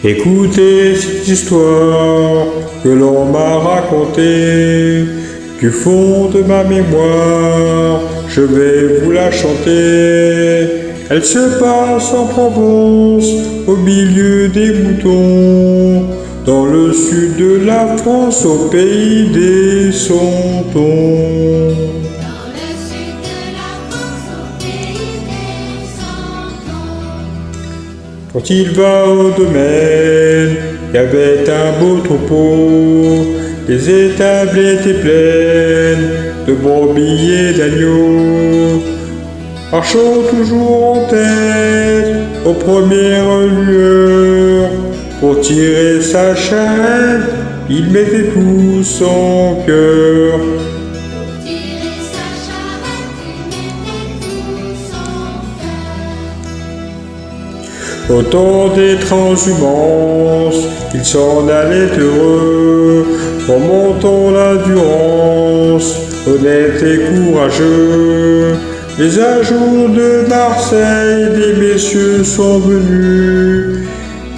Écoutez cette histoire que l'on m'a racontée, du fond de ma mémoire, je vais vous la chanter. Elle se passe en Provence, au milieu des moutons, dans le sud de la France, au pays des Santons. Quand il va au domaine, il y avait un beau troupeau. Les étables étaient pleines de brebis et d'agneaux. Marchant toujours en tête aux premières lueurs, pour tirer sa charrette, il mettait tout son cœur. Au temps des transhumances, il s'en allait heureux, remontant l'endurance, honnête et courageux. Les ajours de Marseille, des messieurs sont venus.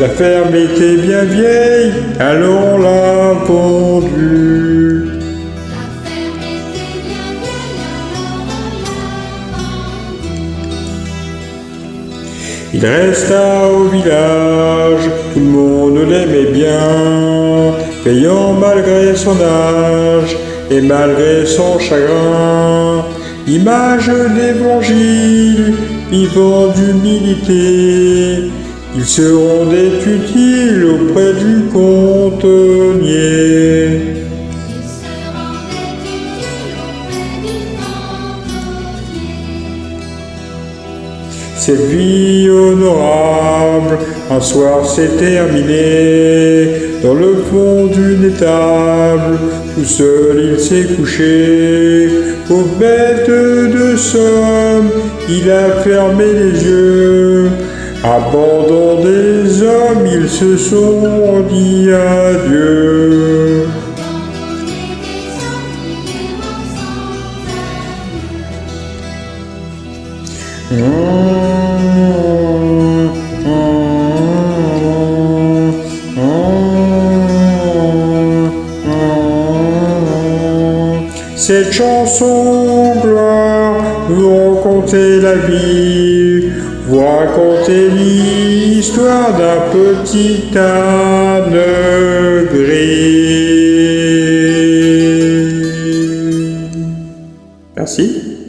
La ferme était bien vieille, alors on l'a vendue. Il resta au village, tout le monde l'aimait bien, payant malgré son âge et malgré son chagrin. Image d'évangile, vivant d'humilité, il se rendait utile auprès du cantonnier. Cette vie honorable, un soir s'est terminée. Dans le fond d'une étable, tout seul il s'est couché. Pauvre bête de somme, il a fermé les yeux. Abandon des hommes, ils se sont dit adieu. Cette chanson gloire vous raconter la vie, vous raconter l'histoire d'un petit âne gris. Merci.